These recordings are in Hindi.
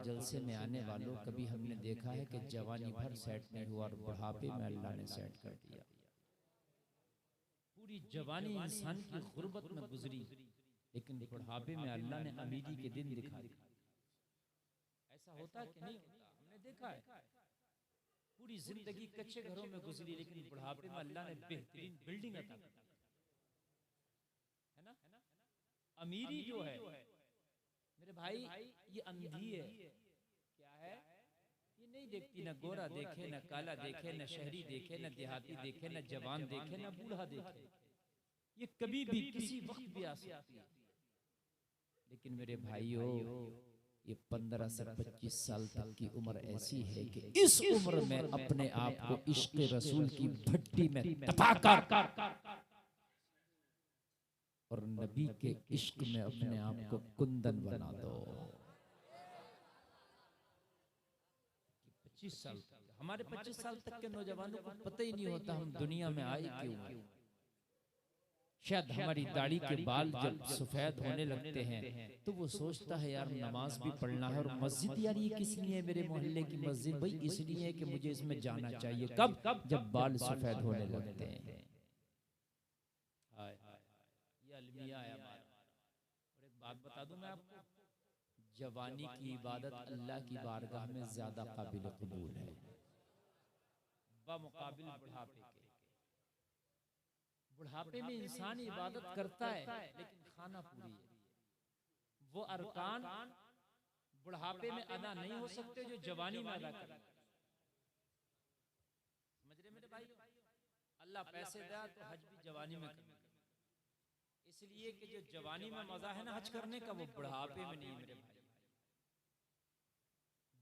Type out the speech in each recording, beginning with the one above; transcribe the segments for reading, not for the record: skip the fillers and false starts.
जलसे में आने वालों, कभी हमने देखा है कि जवानी भर सेट नहीं हुआ और बुढ़ापे में अल्लाह ने सेट कर दिया। पूरी जवानी इंसान की गुर्बत में गुजरी, लेकिन बुढ़ापे में अल्लाह ने अमीरी के दिन दिखा दिया। ऐसा होता है कि नहीं होता? हमने देखा है पूरी जिंदगी कच्चे घरों में गुजरी, लेकिन बुढ़ापे में अल्लाह ने बेहतरीन बिल्डिंग अता की, है ना। अमीरी जो है मेरे भाई, ये अंधी है। क्या है? ये नहीं देखती, ना गोरा देखे, ना काला देखे, ना शहरी देखे, ना देहाती देखे, ना जवान देखे, ना बूढ़ा देखे। ये कभी भी किसी वक्त भी आ सकती है। लेकिन मेरे भाइयों, ये 15 से 25 साल तक की उम्र ऐसी है कि इस उम्र में अपने आप को इश्क रसूल की भट्टी में तपाकर और नबी के इश्क में अपने आप को कुंदन बना दो। 25 साल तक, हमारे 25 साल तक के नौजवानों को पता ही नहीं होता हम दुनिया में आए क्यों। शायद हमारी दाढ़ी के बाल जब सफेद होने लगते हैं तो वो सोचता है यार नमाज भी पढ़ना है, और मस्जिद यार ये किस लिए है, मेरे मोहल्ले की मस्जिद भाई इसलिए है कि मुझे इसमें जाना चाहिए। कब? जब बाल सफेद होने लगते हैं। ये अलमिया है हमारा। और एक बात बता दूं मैं आपको, जवानी की इबादत अल्लाह की बारगाह में ज्यादा काबिल कबूल है बमुकाबिल बुढ़ापे के। बुढ़ापे में इंसान इबादत करता है लेकिन खाना पूरी है। वो अरकान बुढ़ापे में अदा नहीं हो सकते जो जवानी में अदा करें। समझ रहे मेरे भाई? अल्लाह पैसे दे तो हज भी जवानी में करना, इसलिए कि जो जवानी में मजा है ना हज करने का, वो बुढ़ापे में नहीं मेरे भाई।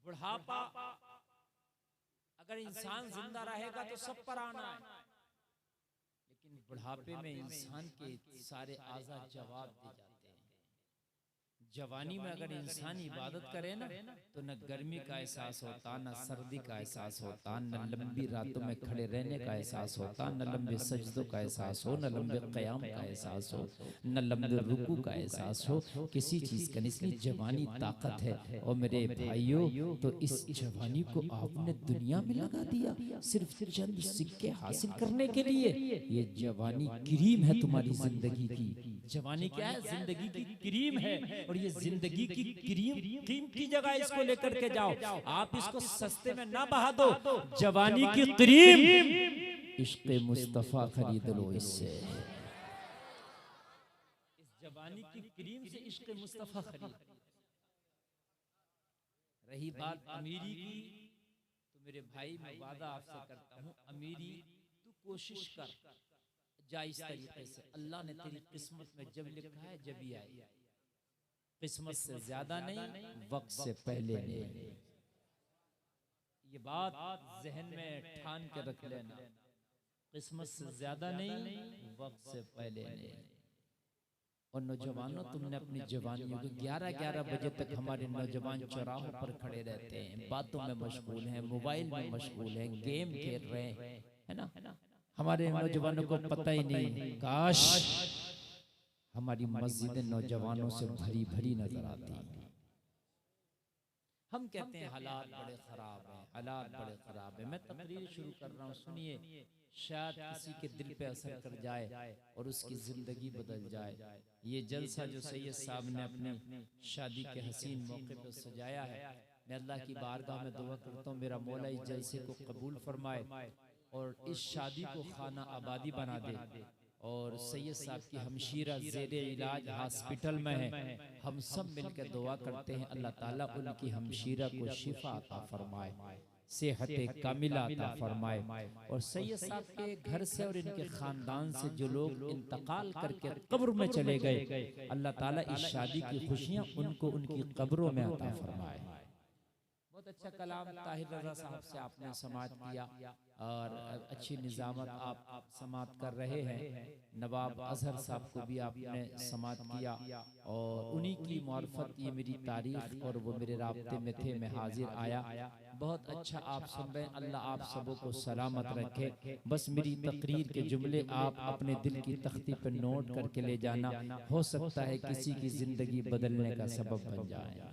बुढ़ापा अगर इंसान जिंदा रहेगा तो सब पर आना है, लेकिन बुढ़ापे में इंसान के सारे आज़ा जवाब दे जाते हैं। जवानी में अगर इंसान इबादत करे ना तो न गर्मी का एहसास होता, न सर्दी का एहसास होता, न लंबी रातों में खड़े रहने का एहसास होता, न लंबे सजदों का एहसास हो, न लंबे क़याम का एहसास हो, न लंबे रुकू का एहसास हो, किसी चीज़ का। इसलिए जवानी ताकत है। और मेरे भाइयों, तो इस जवानी को आपने दुनिया में लगा दिया सिर्फ चंद सिक्के हासिल करने के लिए। ये जवानी क्रीम है तुम्हारी जिंदगी की। जवानी क्या है? जिंदगी की क्रीम है। और ये जिंदगी की क्रीम की जगह इसको लेकर के जाओ, आप इसको सस्ते में ना बहा दो। जवानी की क्रीम इश्क़ मुस्तफा खरीद लो इससे। इस जवानी की क्रीम से इश्क़ मुस्तफा खरीद। रही बात अमीरी की, तो मेरे भाई मैं वादा आपसे करता हूँ, अमीरी तू कोशिश कर जायज तरीके से। अल्लाह ने तेरी किस्मत में जब लिखा है जब ही आई। किस्मत से ज्यादा नहीं, वक्त से पहले नहीं। ये बात जहन में ठान के रख लेना। किस्मत से ज्यादा नहीं, वक्त से पहले नहीं। और नौजवानों, तुमने अपनी जवानियों को 11-11 बजे तक हमारे नौजवान चौराहों पर खड़े रहते हैं, बातों में मशगूल हैं, मोबाइल में मशगूल हैं, गेम खेल रहे हैं, है ना। हमारे नौजवानों को पता ही नहीं। काश हमारी मस्जिदें नौजवानों से भरी भरी नजर आती। हम कहते हैं हालात बड़े खराब हैं, हालात बड़े खराब हैं। मैं तकरीर शुरू कर रहा हूँ, सुनिए, शायद किसी के दिल पे असर कर जाए और उसकी जिंदगी बदल जाए। ये जलसा जो सैयद साहब ने अपनी शादी के हसीन मौके पर सजाया है, मैं अल्लाह की बारगाह में दुआ करता हूँ मेरा मौला इस जलसे को कबूल फरमाए और इस शादी को खाना आबादी बना दे। और सैयद साहब की हमशीरा ज़ेरे इलाज हॉस्पिटल में है, हम सब मिलकर दुआ करते हैं अल्लाह ताला उनकी हमशीरा को शिफा अता फरमाए, सेहत कामिला अता फरमाए। और सैयद साहब के घर से और इनके ख़ानदान से जो लोग इंतकाल करके कब्र में चले गए, अल्लाह ताला इस शादी की खुशियाँ उनको उनकी कब्रों में अता फरमाए। बहुत अच्छा कलाम ताहिर रज़ा साहब से आपने समात किया और अच्छी निज़ामत आप समात कर रहे हैं। नवाब अजहर साहब को भी आपने समात किया और उन्हीं की मार्फत ये मेरी तारीख और वो मेरे राब्ते में थे, मैं हाजिर आया। बहुत अच्छा आप सुन रहे हैं, अल्लाह आप सबों को सलामत रखे। बस मेरी तकरीर के जुमले आप अपने दिल की तख्ती पर नोट करके ले जाना, हो सकता है किसी की जिंदगी बदलने का सबब बन जाए।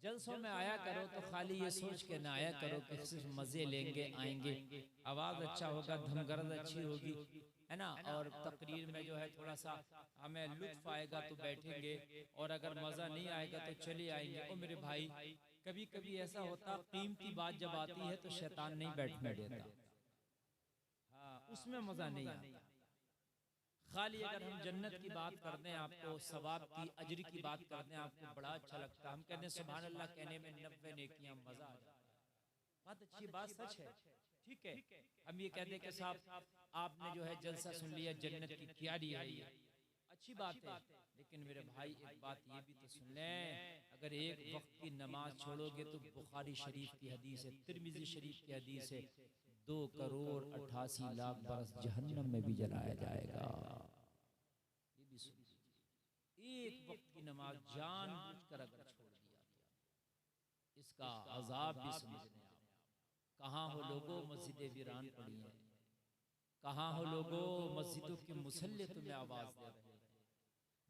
जलसों में आया करो तो खाली ये सोच के ना आया करो कि सिर्फ मजे लेंगे आएंगे, आवाज अच्छा होगा, धमगरद अच्छी होगी, है ना, और तकरीर में जो है थोड़ा सा हमें लुत्फ आएगा तो बैठेंगे, और अगर मजा नहीं आएगा तो चले आएंगे। ओ मेरे भाई, कभी कभी ऐसा होता कीमती बात जब आती है तो शैतान नहीं बैठने देता, हाँ उसमें मजा नहीं आता। खाली अगर हम जन्नत की बात करते हैं, आपको सवाब की अजर की बात करते हैं, आपको बड़ा अच्छा लगता है, हम कहते हैं सुभान अल्लाह कहने में 90 नेकियां, मजा आ जाता है, बात अच्छी बात सच है, ठीक है। हम ये कहते हैं कि साहब आपने जो है जलसा सुन लिया, जन्नत की क्यारी है, ये अच्छी बात है, लेकिन मेरे भाई एक बात ये भी तो सुन लें, अगर एक वक्त की नमाज छोड़ोगे तो बुखारी शरीफ की हदीस है, तिरमिजी शरीफ की हदीस है, 2,88,00,000 बरस जहन्नम में भी जलाया जाएगा। ये भी सुन, एक वक्त की नमाज जानबूझकर अगर छोड़ दिया तो इसका अजाब भी समझने आप। कहाँ हो लोगों, मस्जिदें वीरान पड़ी हैं, कहाँ हो लोगों, मस्जिदों के मुसल्ले तुम्हें आवाज दे रहे हैं,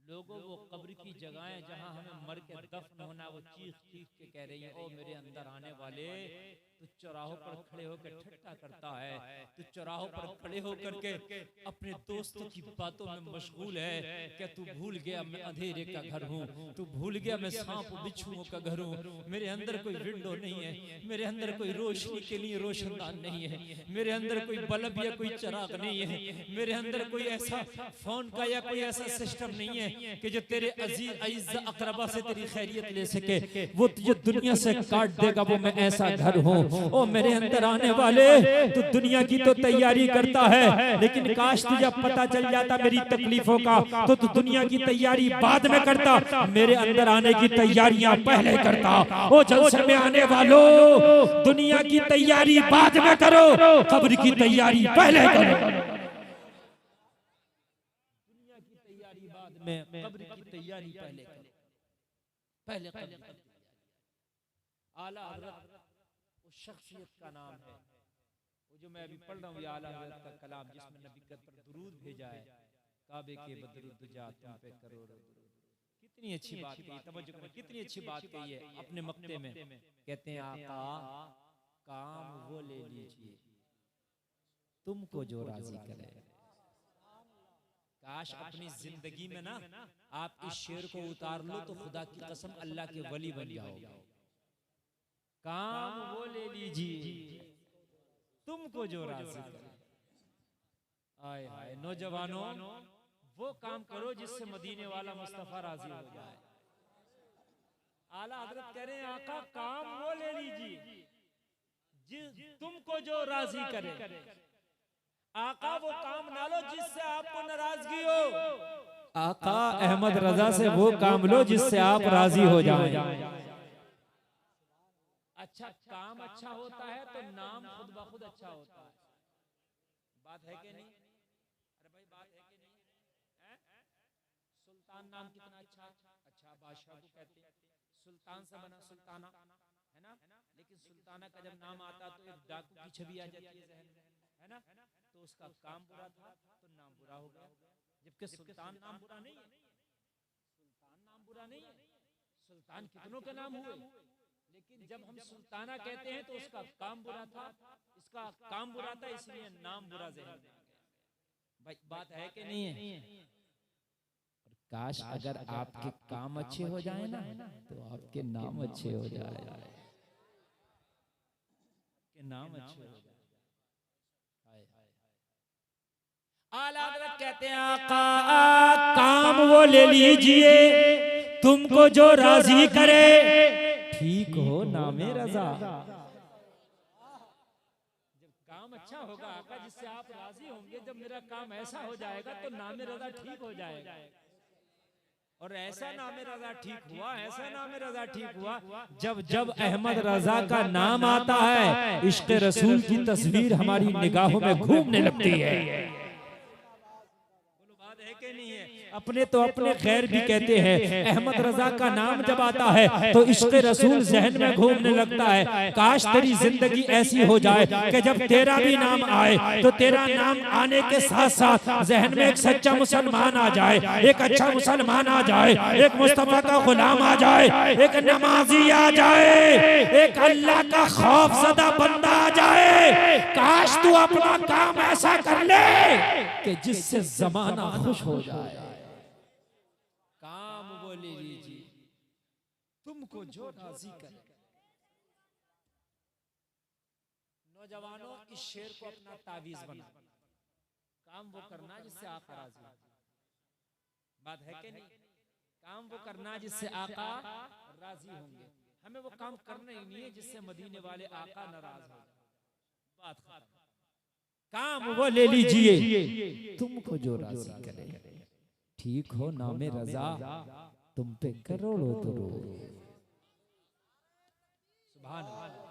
लोगों वो कब्र की जगहें जहां हमें मर के दफन होना, वो चीख चीख के कह रही है, ओ मेरे अंदर आने वाले, तू चौराहों पर खड़े होकर ठट्टा करता है, तू चौराहों पर खड़े होकर के अपने दोस्तों की बातों में मशगूल है, क्या तू भूल गया मैं अंधेरे का घर हूँ, तू भूल गया मैं सांप बिच्छुओं का घर हूँ, मेरे अंदर कोई विंडो नहीं है, मेरे अंदर कोई रोशनी के लिए रोशनदान नहीं है, मेरे अंदर कोई बल्ब या कोई चिराग नहीं है, मेरे अंदर कोई ऐसा फोन का या कोई ऐसा सिस्टम नहीं है कि जो तेरे अजीज अकरबा से तेरी खैरियत ले सके, वो तुझे दुनिया से काट देगा, वो मैं ऐसा घर हूँ। ओ मेरे अंदर आने वाले, तू दुनिया की तो तैयारी करता है, लेकिन काश तुझे पता चल जाता मेरी तकलीफों का, तो तू दुनिया की तैयारी बाद में करता, मेरे अंदर आने की तैयारियां पहले करता। ओ जलसे में आने वालों, दुनिया की तैयारी बाद में करो, कब्र की तैयारी पहले करो, दुनिया की तैयारी बाद में, कब्र की तैयारी पहले करो, पहले कब्र। आला हज़रत उस शख्सियत का नाम है, वो जो मैं अभी पढ़ रहा हूँ, आला हज़रत का कलाम, जिसमें नबी पर दुरूद भेजा है, काबे के बदरुद्दुजा तुम पे करोड़ों दुरूद। कितनी अच्छी बात कही, तवज्जो करें, कितनी अच्छी बात कही है अपने मक्ते में। कहते हैं आका काम वो ले लीजिए तुमको जो राजी करे। काश अपनी जिंदगी में ना आप इस शेर को उतार लो तो खुदा की कसम अल्लाह के वली बन जाओगे। काम वो ले लीजिए तुमको जो राजी करे। आए हाय नौजवानों, वो काम करो जिससे मदीने वाला मुस्तफा राजी हो जाए। आला हज़रत कह रहे हैं आका काम वो ले लीजिए तुमको जो राजी करे। आका वो काम ना लो जिससे आपको नाराजगी हो, आका अहमद रजा से वो काम लो जिससे आप राजी हो जाएं। अच्छा काम अच्छा होता है तो नाम खुद ब खुद अच्छा होता है। बात है कि नहीं? अरे भाई बात है कि नहीं? सुल्तान नाम कितना अच्छा, अच्छा बादशाह को कहते हैं, सुल्तान से बना सुल्ताना, है ना? लेकिन सुल्ताना का जब नाम आता तो एक डाकू की छवि आ जाती है जहन में, है ना? तो उसका काम बुरा था तो नाम बुरा हो गया। जबकि सुल्तान नाम बुरा नहीं है, सुल्तान नाम बुरा नहीं है, सुल्तान कितनों के नाम हुए, लेकिन जब हम सुल्ताना कहते हैं तो उसका काम बुरा था, इसका काम बुरा था, इसलिए नाम बुरा जहन में। भाई बात है कि नहीं है? काश अगर आपके काम अच्छे हो जाए ना तो आपके नाम अच्छे हो जाए, के नाम अच्छे हो जाए। आला हज़रत कहते हैं आका काम वो ले लीजिए तुमको जो राजी करे, ठीक हो नामे रजा। जब काम अच्छा होगा आका जिससे आप राजी होंगे, जब मेरा काम ऐसा हो जाएगा तो नामे रजा ठीक हो जाएगा। और ऐसा नामे रजा ठीक हुआ, ऐसा नामे रजा ठीक हुआ जब जब अहमद रजा का नाम आता है इश्क़ रसूल की तस्वीर हमारी निगाहों में घूमने लगती है। कहते नहीं है, अपने तो अपने खैर भी कहते हैं। अहमद रजा का नाम जब आता है तो इश्क रसूल जहन में घूमने लगता है। काश तेरी जिंदगी ऐसी हो जाए कि जब तेरा भी नाम आए तो तेरा नाम आने के साथ साथ जहन में एक सच्चा मुसलमान आ जाए, एक अच्छा मुसलमान आ जाए, एक मुस्तफा का गुलाम आ जाए, एक नमाजी आ जाए, एक अल्लाह का खौफज़दा बंदा आ जाए। काश तू अपना काम ऐसा कर ले कि जिससे जमाना खुश हो जाए। काम वो ले लीजिए तुमको जो राजी करे। नौजवानों, इस शेर को अपना तावीज बना। काम वो करना जिससे आका राजी हो। बात है कि नहीं? काम वो करना जिससे आका राजी होंगे। हमें वो काम करना ही नहीं है जिससे मदीने वाले आका नाराज हो। बात खत्म। काम वो ले लीजिए तुमको जो राजी करे। ठीक हो नामे रजा तुम पे करोड़ों दुरूद। सुभान अल्लाह।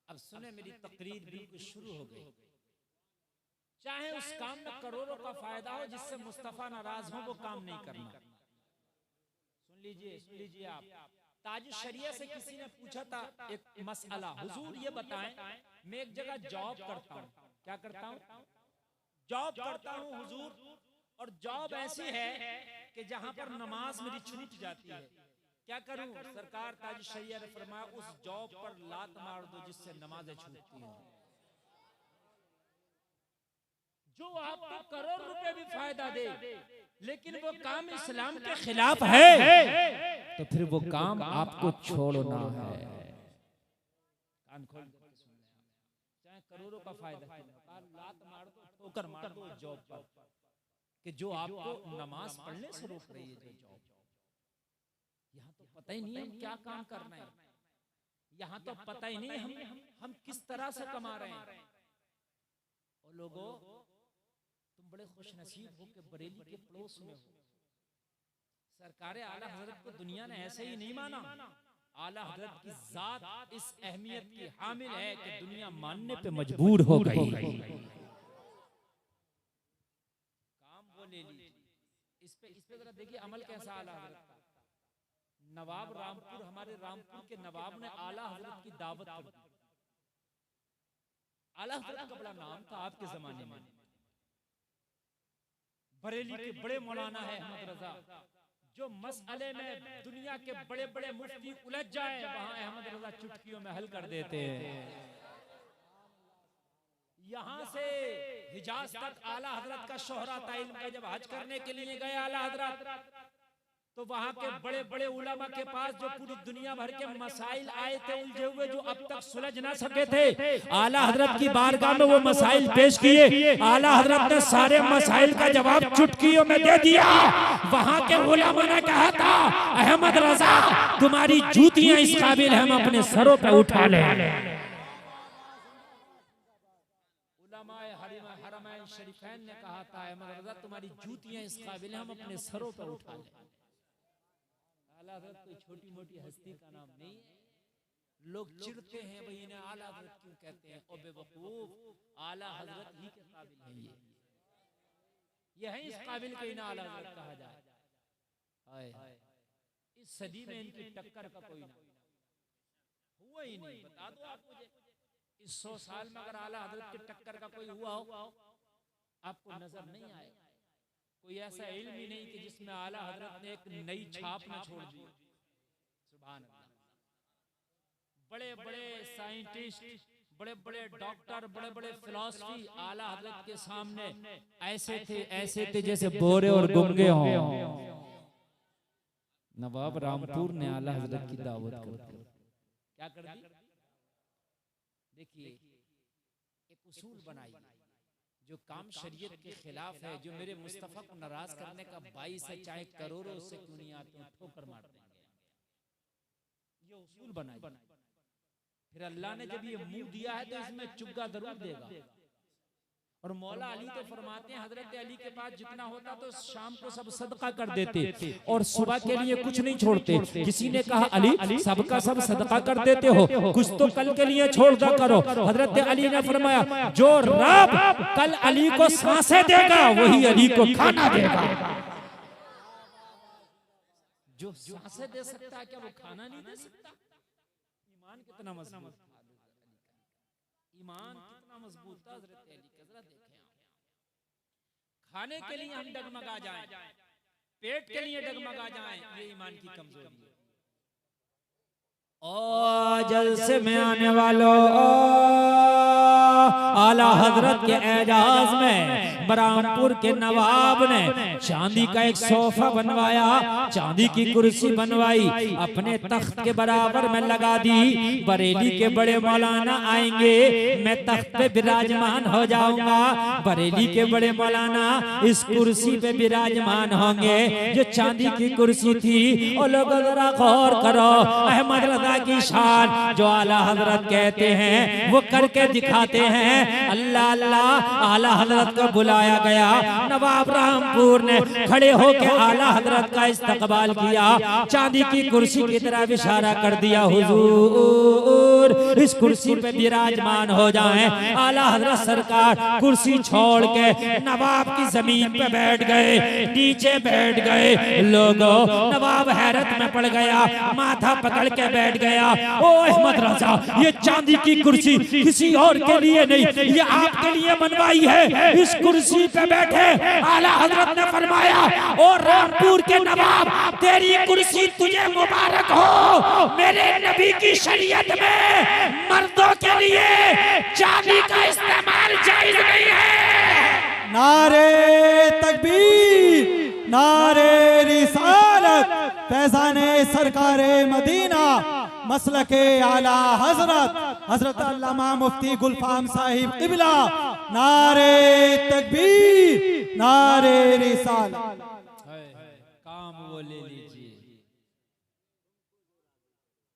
अब सुने, मेरी तकरीर बिल्कुल शुरू हो गई। चाहे उस काम में करोड़ों का फायदा हो, जिससे मुस्तफा नाराज हो, वो काम नहीं करना। सुन लीजिए आप। ताज शरिया से किसी ने पूछा था एक मसला, हुजूर ये बताएं, मैं एक जगह जॉब करता हूँ। क्या करता हूँ? जॉब करता हूँ हुजूर, और जॉब ऐसी है कि जहां पर नमाज मेरी छूट जाती है। क्या करूं? सरकार ताज शरिया ने फरमाया उस जॉब पर लात मार दो जिससे नमाजें छूटती हैं। जो आपको करोड़ रुपए भी फायदा दे, लेकिन वो काम इस्लाम के खिलाफ है, तो फिर वो काम आपको छोड़ना है। कान खोल के सुन ले, चाहे करोड़ों का फायदा लात मार दो, ठोकर मार दो जॉब पर, कि जो आपको नमाज पढ़ने से रोक रही है। जो जॉब यहाँ तो पता ही नहीं है हम क्या काम करना है, यहाँ तो पता ही नहीं हम किस तरह से कमा रहे हैं। और लोगों, तुम बड़े खुश नसीब हो कि बरेली के पड़ोस में हो। सरकार आला हजरत को दुनिया ने ऐसे ही नहीं माना। आला हजरत की जात इस अहमियत की हामिल है कि दुनिया मानने पे मजबूर हो गई। काम वो ले लीजिए। इस पे जरा देखिए अमल कैसा आला हजरत का। नवाब रामपुर, हमारे रामपुर के नवाब ने आला हजरत की दावत कर दी। आला हजरत का बड़ा नाम था आपके जमाने में। बरेली के बड़े मौलाना है अहमद रजा, जो मसले में दुनिया के बड़े बड़े मुफ्ती उलझ जाए, वहां अहमद रजा चुटकियों में हल कर देते हैं। यहाँ से हिजाज तक आला हजरत का शोहरा था। इल्म का जब हज करने के लिए गए आला हजरत, तो वहां के बड़े बड़े उलमा के पास जो पूरी दुनिया भर के मसाइल आए थे उलझे हुए, जो अब तक सुलझ ना सके थे, आला हजरत की बारगाह में वो मसाइल पेश किए। आला हजरत ने सारे मसाइल का जवाब चुटकियों में दे दिया। वहां के उलमा ने कहा था, अहमद रजा तुम्हारी जूतियां इस काबिल हम अपने सरों पे उठा ले। उलमाए हरमैन शरीफैन ने कहा था, अहमद रजा तुम्हारी जूतियां इस काबिल हम अपने सरों पे उठा ले। आला हज़रत कोई छोटी मोटी हस्ती का नाम नहीं है। लोग चिढ़ते हैं भाई इन्हें आला हज़रत क्यों कहते हैं। ओ बेवकूफ, आला हज़रत ही के काबिल है। ये है इस काबिल के इन्हें आला हज़रत कहा जाए। हाय, इस सदी में इनकी टक्कर का कोई ना हुआ ही नहीं। बता दो आप मुझे, इस 100 साल में अगर आला हज़रत की टक्कर का कोई हुआ हो, आपको नजर नहीं आएगा। कोई ऐसा इल्म ही नहीं कि जिसमें आला हजरत ने एक नई छाप न छोड़ दी। सुभान अल्लाह। बड़े बड़े साइंटिस्ट, बड़े बड़े डॉक्टर, बड़े बड़े फिलॉसफी आला हजरत के सामने ऐसे थे जैसे बोरे और गुंगे हों। नवाब रामपुर ने आला हजरत की दावत कर दी। क्या कर दी? देखिए, एक उसूल बनाई, जो काम शरीयत के खिलाफ है, जो मेरे मुस्तफा को नाराज करने का बाइस है, चाहे करोड़ों से क्यों नहीं आते हो, ठोकर मार देंगे। ये उसूल बनाई। फिर अल्लाह ने जब ये मुंह दिया है तो इसमें चुग्गा जरूर देगा। और मौला अली तो फरमाते हैं हजरत अली के पास जितना होता तो शाम को सब सदका कर देते और सुबह के लिए कुछ नहीं छोड़ते। किसी ने कहा अली सबका सब सदका कर देते हो, कुछ तो कल के लिए छोड़ दिया करो। हजरत अली ने फरमाया जो रब कल अली को सांसें देगा वही अली को खाना देगा। जो सांसें दे सकता है क्या वो खाना नहीं दे सकता? ईमान कितना मजबूत, ईमान कितना मजबूत था हजरत अली का, जरा देखें आप। खाने के लिए हम डगमगा जाएं, पेट के लिए डगमगा जाएं, ये ईमान की कमजोरी है। ओ जलसे में आने वालों, आला हजरत के एजाज में बरामपुर के नवाब ने चांदी का एक सोफा बनवाया, चांदी की कुर्सी बनवाई, अपने तख्त के बराबर में लगा दी। बरेली के बड़े मौलाना आएंगे, मैं तख्त पे विराजमान हो जाऊंगा। बरेली के बड़े मौलाना इस कुर्सी पे विराजमान होंगे। जो चांदी की कुर्सी थी, और लोग जरा गौर करो, अहमद रजा की शान जो आला हजरत कहते हैं वो करके दिखाते हैं। अल्लाह अल्लाह, आला हजरत को बुलाया गया। नवाब रामपुर ने खड़े होकर आला हजरत का इस्तकबाल किया, चांदी की कुर्सी की तरफ इशारा कर दिया, हुजूर इस कुर्सी पे विराजमान हो जाएं। आला हजरत सरकार कुर्सी छोड़ के नवाब की जमीन पे बैठ गए, नीचे बैठ गए। लोगों, नवाब हैरत में पड़ गया, माथा पकड़ के बैठ गया। ओ अहमद रजा, ये चांदी की कुर्सी किसी और के लिए नहीं, ये आपके लिए बनवाई है। इस कुर्सी पे बैठे आला हजरत ने फरमाया, और रामपुर के नवाब तेरी कुर्सी तुझे मुबारक हो। मेरे नबी की शरीयत में मर्दों के लिए चांदी का इस्तेमाल जायज नहीं है। नारे तकबीर, नारे रिसालत, फैज़ाने सरकारे मदीना, मसलके आला हजरत हजरत अल्लामा मुफ्ती गुलफाम साहिब क़िबला। नारे तकबीर, नारे रिसालत। काम वो ले लीजिए।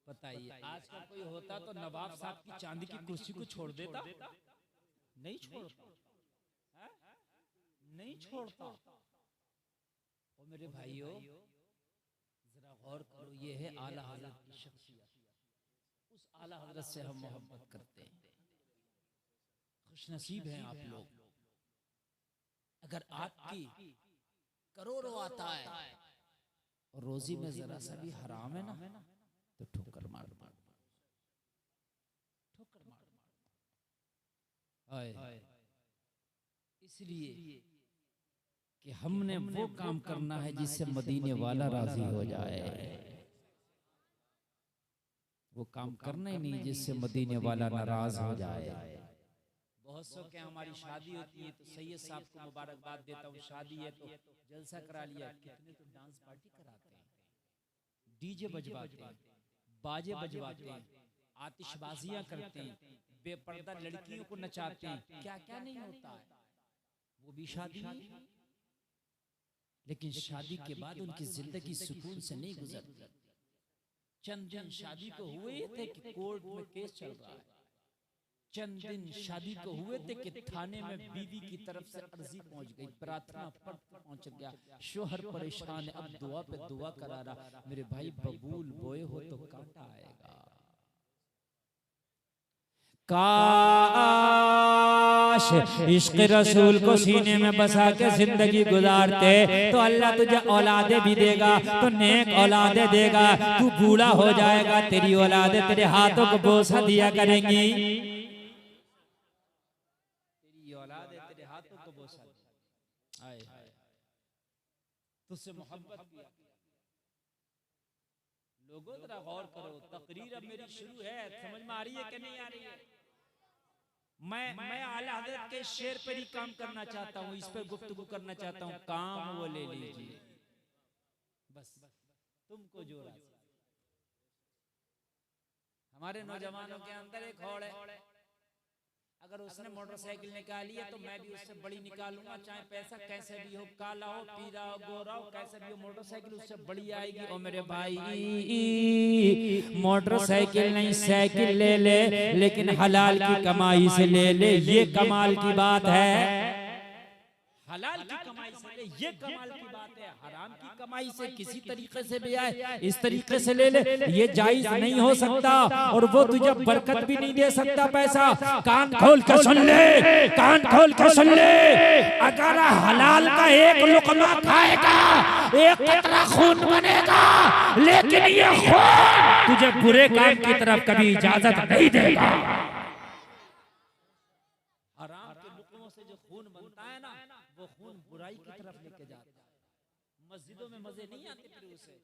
बताइए आज का कोई होता तो नवाब साहब की चांदी की कुर्सी को छोड़ देता? नहीं छोड़ता, नहीं छोड़ता। और मेरे भाइयों जरा गौर करो, ये है आला हजरत की शख्सियत। उस आला हजरत से हम मोहब्बत करते हैं। खुशनसीब हैं आप लोग। अगर आपकी करोड़ों आता है और रोजी में जरा सा भी हराम है ना, तो ठोकर मार मार, ठोकर मार मार। इसलिए कि हमने वो काम करना है जिससे मदीने वाला राजी हो जाए। वो काम करना ही नहीं जिससे मदीने वाला नाराज हो जाए। बहुत सौ के हमारी शादी होती है तो सैयद साहब को मुबारकबाद देता हूँ, शादी है तो जलसा करा लिया। कितने तो डांस पार्टी कराते हैं, डीजे बजवाते हैं, बाजे बजवाते हैं, आतिशबाजियां करते हैं, बेपर्दा लड़कियों को नचाते हैं, क्या क्या नहीं होता है। वो भी शादी है, लेकिन शादी के बाद उनकी जिंदगी सुकून से नहीं गुजरती। चंद दिन शादी को हुए थे कि कोर्ट में केस चल रहा है, चंद दिन शादी को हुए थे कि थाने में बीवी की तरफ से अर्जी पहुंच गई, प्रार्थना पत्र पहुंच गया, शोहर परेशान है, अब दुआ पे दुआ करा रहा। मेरे भाई बबूल बोए हो तो कांटा आएगा। काश इश्क रसूल को सीने में बसा के जिंदगी गुजारते तो अल्लाह तुझे औलादे भी देगा, तो नेक औलादे देगा। तू बूढ़ा हो जाएगा, तेरी औलादे तेरे हाथों को बोसा दिया करेंगी, तेरी औलादे तेरे हाथों को बोसा देगी, तुझसे मोहब्बत भी। लोगों जरा गौर करो, तकरीर अब मेरी शुरू है, समझ में आ रही है कि नहीं आ रही है? मैं आला हज़रत के शेर पर ही काम करना चाहता हूँ, इस पर गुफ्तगू करना चाहता हूँ। काम वो ले लीजिए, बस तुमको जो रास्ता। हमारे नौजवानों के अंदर एक हौड़ है, अगर उसने मोटरसाइकिल निकाली है तो मैं भी उससे बड़ी निकालूंगा, चाहे पैसा कैसे भी हो, काला हो, पीला हो, गोरा हो, कैसे भी हो, मोटरसाइकिल उससे बड़ी आएगी। और मेरे भाई मोटरसाइकिल नहीं साइकिल ले ले, लेकिन हलाल की कमाई से ले ले, ये कमाल की बात है। हलाल की कमाई से ले, ये कमाल की बात है। हराम की कमाई से किसी तरीके से भी आए, इस तरीके से ले ले, ये जायज नहीं हो सकता। और वो तुझे बरकत भी नहीं दे सकता पैसा। कान खोल के सुन ले, कान खोल के सुन ले, अगर हलाल का एक लुकमा खाएगा, एक कतरा खून बनेगा, लेकिन ये खून तुझे बुरे काम की तरफ कभी इजाजत नहीं देगा। हराम के लुकमों से जो खून बनता है ना, वो खून बुराई की तरफ लेके जाता है। मस्जिदों में मजे नहीं आते फिर उसे।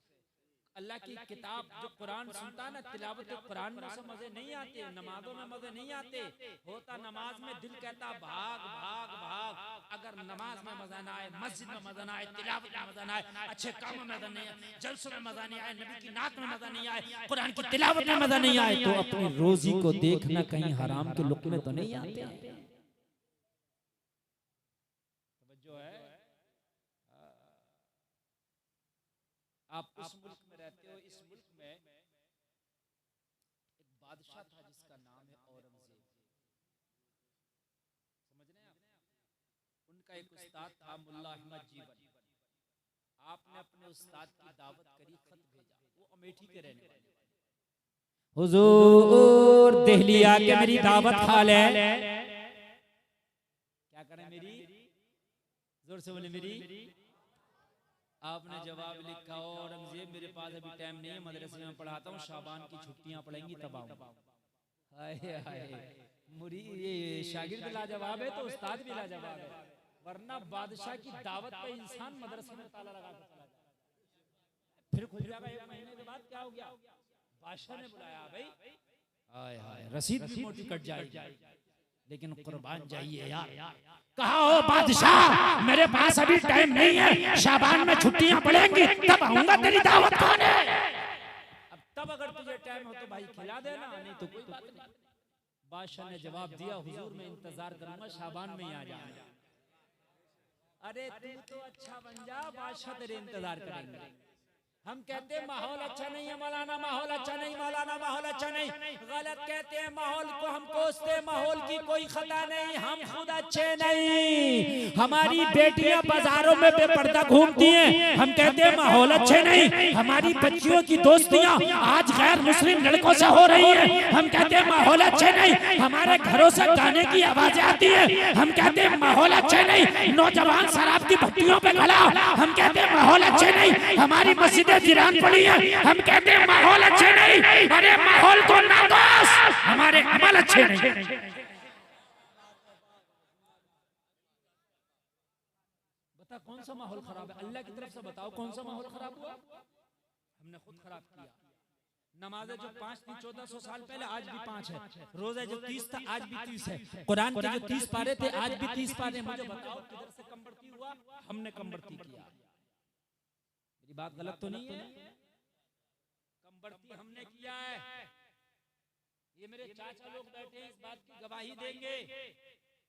अल्लाह की किताब जो कुरान सुनता है ना, तिलावत कुरान में उसे मजे नहीं आते, नमाजों में मजे नहीं आते। होता नमाज में दिल कहता भाग भाग भाग। अगर नमाज में मजा ना आए, मस्जिद में मजा ना आए, तिलावत में मजा ना आए, अच्छे काम में मजा नहीं आए, जलसों में मजा नहीं आए, नबी की नात में मजा नहीं आए, कुरान की तिलावत में मजा नहीं आए, तो अपनी रोजी को देखना कहीं हराम के लुक़मे तो नहीं आते। आप उस मुल्क में रहते हो, इस मुल्क में एक बादशाह था जिसका नाम है औरंगजेब। समझ रहे हैं आप? उनका एक उस्ताद था मुल्ला अहमद जीवन। आपने अपने उस्ताद की दावत करी, खत भेजा। वो अमेठी के रहने वाले। हुजूर दिल्ली आके मेरी दावत खा ले। क्या करें मेरी? जोर से बोले मेरी। आपने जवाब लिखा, औरंगजेब मेरे पास अभी टाइम नहीं है, मदरसे में पढ़ाता हूँ, शाबान की छुट्टियां पड़ेंगी तब आऊंगा। हाय हाय, मुरीद ये शागिर्द लाजवाब है तो उस्ताद भी लाजवाब है। वरना बादशाह की दावत पे इंसान मदरसे में ताला लगा के चला जाए, फिर खुल जाएगा 1 महीने के बाद। क्या हो गया? बादशाह ने बुलाया भाई, हाय हाय, रसीद भी मोटी कट जाएगी, लेकिन कुर्बान जाइए यार। कहा हो बादशाह मेरे पास अभी टाइम नहीं है, शाबान में छुट्टियां पड़ेंगी तब आऊंगा, तेरी दावत कौन है? अब तब अगर तुझे टाइम हो तो भाई खिला देना, नहीं तो कोई बात नहीं। बादशाह ने जवाब दिया, हुजूर मैं इंतजार करूंगा, शाबान में ही आ जाऊंगा। अरे तू तो अच्छा बन जा, बादशाह तेरे इंतजार करेंगे। हम कहते हैं माहौल अच्छा नहीं है मौलाना, माहौल अच्छा नहीं मौलाना, माहौल अच्छा नहीं। गलत कहते हैं, माहौल को हम कोसते, माहौल की कोई खता नहीं, हम खुद अच्छे नहीं। हमारी बेटियां बाजारों में बेपर्दा घूमती हैं, हम कहते हैं माहौल अच्छे नहीं। हमारी बच्चियों की दोस्तियां आज गैर मुस्लिम लड़कों से हो रही है, हम कहते हैं माहौल अच्छे नहीं। हमारे घरों से गाने की आवाजें आती है, हम कहते हैं माहौल अच्छे नहीं। नौजवान शराब की भट्टियों पे खड़ा, हम कहते हैं माहौल अच्छे नहीं। हमारी मस्जिद जिरान पड़ी है, हम कहते हैं माहौल अच्छे नहीं। अरे माहौल को ना दोष, हमारे अमल अच्छे नहीं। बता कौन सा माहौल खराब है? अल्लाह की तरफ से बताओ कौन सा माहौल खराब हुआ? हमने खुद खराब किया। नमाजें जो 5 थी 1400 साल पहले, आज भी 5 है। रोजे जो 30 था आज भी 30 है। कुरान के जो 30 पारे थे आज भी 30 पारे। मुझे बताओ किधर से कम बढ़ती हुआ? हमने कम बढ़ती किया। मेरी बात गलत तो नहीं है? कम बढ़ती हमने किया है। ये मेरे चाचा लोग बैठे हैं, इस बात की गवाही देंगे।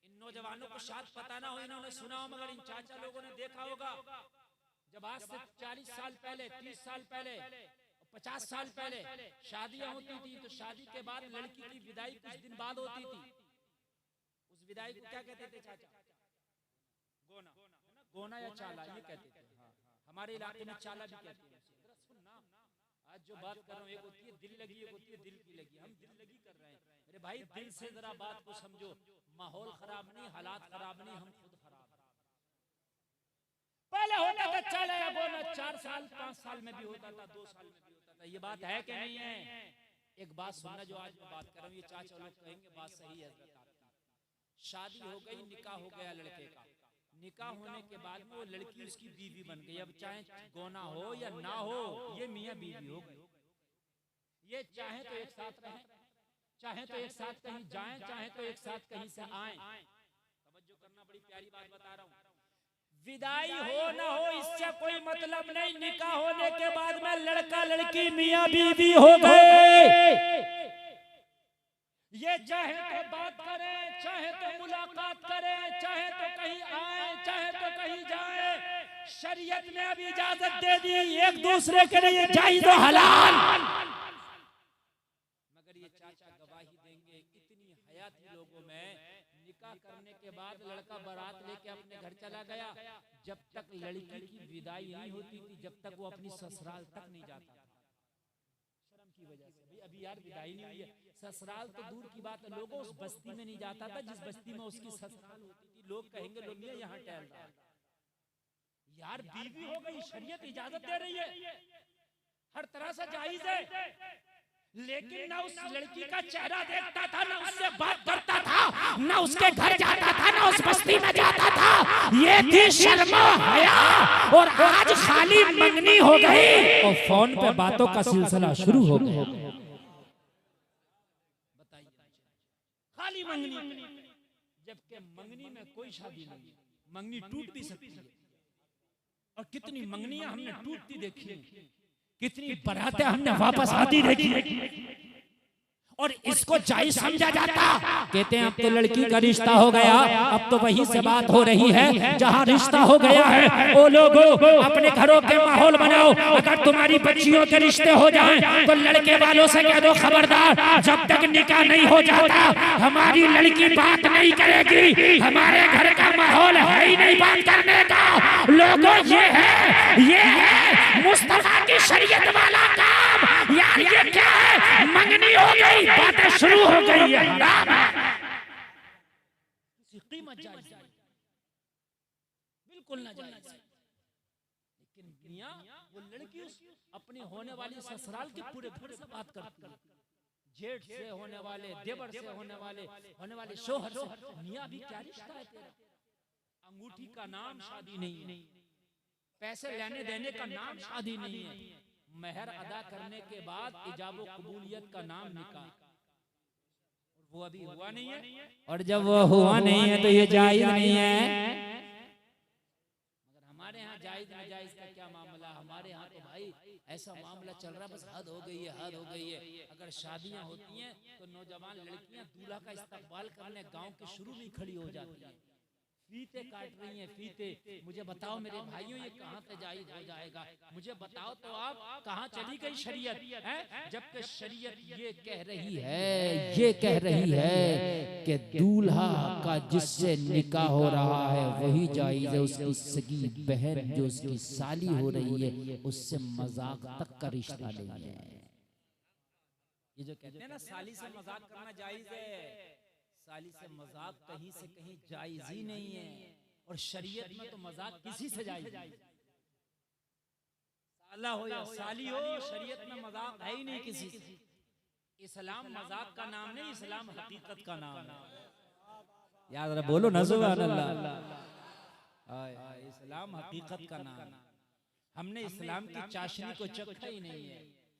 इन नौजवानों को शायद पता ना हो, इन्होंने सुना हो, मगर इन चाचा लोगों ने देखा होगा। जब आज से 40 साल पहले, 30 साल पहले, 50 साल पहले शादियां होती थी, तो शादी के बाद लड़की की विदाई कुछ दिन बाद होती थी। उस विदाई को क्या कहते थे चाचा? गोना, गोना या चाला ये कहते थे। हमारे इलाके में चाला भी कहते हैं। सुनना, आज जो बात कर रहा हूँ, एक होती है दिल लगी, एक होती है दिल की लगी। हम दिल लगी कर रहे हैं। मेरे भाई दिल से जरा बात को समझो। माहौल खराब नहीं, हालात खराब नहीं, हम खुद खराब। पहले होता था चाला या गोना, 4 साल 5 साल में भी होता था, 2 साल में भी होता था। ये बात है कि नहीं है? एक बात सुनना, जो आज मैं बात कर रहा हूँ, ये चाचा लोग कहेंगे बात सही है। शादी हो गई, निकाह हो गया लड़के का। निकाह होने के बाद में वो लड़की उसकी बीवी बन गई। अब चाहे गोना हो या ना हो, ये मियाँ बीवी हो गई। ये चाहे तो एक साथ रहें, चाहे तो एक साथ कहीं जाएं, चाहे तो एक साथ कहीं से आएं। तवज्जो करना, बड़ी प्यारी बात बता रहा हूँ। विदाई हो ना हो इससे कोई मतलब नहीं। निकाह होने के बाद में लड़का लड़की मियाँ बीवी हो गए। ये चाहे तो बात करें, चाहे तो मुलाकात करे, चाहे तो कहीं आए, चाहे तो कहीं जाए, शरीयत ने अब इजाजत दे दी एक दूसरे के लिए जायज़ और हलाल। मगर ये चाचा गवाही देंगे, इतनी हयाती लोगों में निकाह करने के बाद लड़का बारात लेके अपने घर चला गया, जब तक लड़की की विदाई नहीं होती थी, जब तक वो अपनी ससुराल तक नहीं जाता था, शर्म की वजह से। भाई अभी यार विदाई नहीं हुई है, ससुराल तो दूर की बात है, लोगों उस बस्ती में नहीं जाता था जिस बस्ती में उसकी ससुराल होती थी। लोग कहेंगे लोग यहाँ टहल रहा है, यार बीवी हो गई, शरीयत इजाजत दे रही है, हर तरह से जायज है, लेकिन ना उस लड़की का चेहरा देखता था, ना उससे बात करता था, ना उसके घर जाता था, ना उस बस्ती में जाता था। ये थी शर्म हया, और आज खाली मंगनी हो गई और फोन पे बातों का सिलसिला शुरू हो गया। बताइए, खाली मंगनी, जबकि मंगनी में कोई शादी नहीं, मंगनी टूट भी सकती है। और कितनी मंगनियां हमने टूटती देखी, कितनी बारातें हमने वापस आती देखी, और इसको जायज समझा जाता। कहते हैं अब तो लड़की का रिश्ता हो गया, अब तो वहीं से बात हो रही है जहां रिश्ता हो गया है। ओ लोगों, अपने घरों के माहौल बनाओ। अगर तुम्हारी बच्चियों के रिश्ते हो जाएं तो लड़के वालों से कह दो खबरदार, जब तक निकाह नहीं हो जाता हमारी लड़की बात नहीं करेगी, हमारे घर का माहौल है ही नहीं बात करने का। लोगों, ये है मुस्तफा की शरीयत वाला काम। यार ये क्या है, मंगनी हो गई, बातें शुरू हो गई है, कीमत जायज, बिल्कुल ना जायज। लेकिन मियां वो लड़की उस अपनी होने वाली ससुराल के पूरे घर से बात करती है, जेठ से होने वाले, देवर से होने वाले शोहर से। मियां भी क्या रिश्ता है तेरा? अंगूठी का नाम शादी नहीं है, पैसे लेने देने का नाम शादी नहीं है, मेहर अदा करने के बाद इजाबो कबूलियत का नाम निकाह, वो अभी हुआ नहीं है। और जब वो हुआ नहीं है तो ये जायज नहीं है। मगर हमारे यहाँ जायज नाजायज का क्या मामला? हमारे यहाँ तो भाई ऐसा मामला चल रहा, बस हद हो गई है, हद हो गई है। अगर शादियां होती हैं तो नौजवान लड़कियां दूल्हा का इस्तकबाल करने गांव के शुरू में खड़ी हो जाती हैं, फीते काट रही हैं, फीते। मुझे बताओ मेरे भाइयों, ये कहाँ से जायज हो जाएगा? मुझे बताओ तो आप, कहाँ चली गई शरीयत है? जबकि शरीयत ये कह रही है कि दूल्हा का जिससे निकाह हो रहा है वही जायज है, उसकी सगी बहन जो उसकी साली हो रही है उससे मजाक तक का रिश्ता नहीं है। ये जो कहते हैं ना साली से मजाक करना जायज है, साली से मजाक कहीं से कहीं जायज ही नहीं है। और शरीयत में तो मजाक किसी से जायज, साला हो या साली हो, शरीयत में मजाक है ही नहीं किसी से। इस्लाम मजाक का नाम नहीं, इस्लाम हकीकत का नाम है। याद रहा, बोलो ना सुभान अल्लाह। इस्लाम हकीकत का नाम है। हमने इस्लाम की चाशनी को चखा ही नहीं है।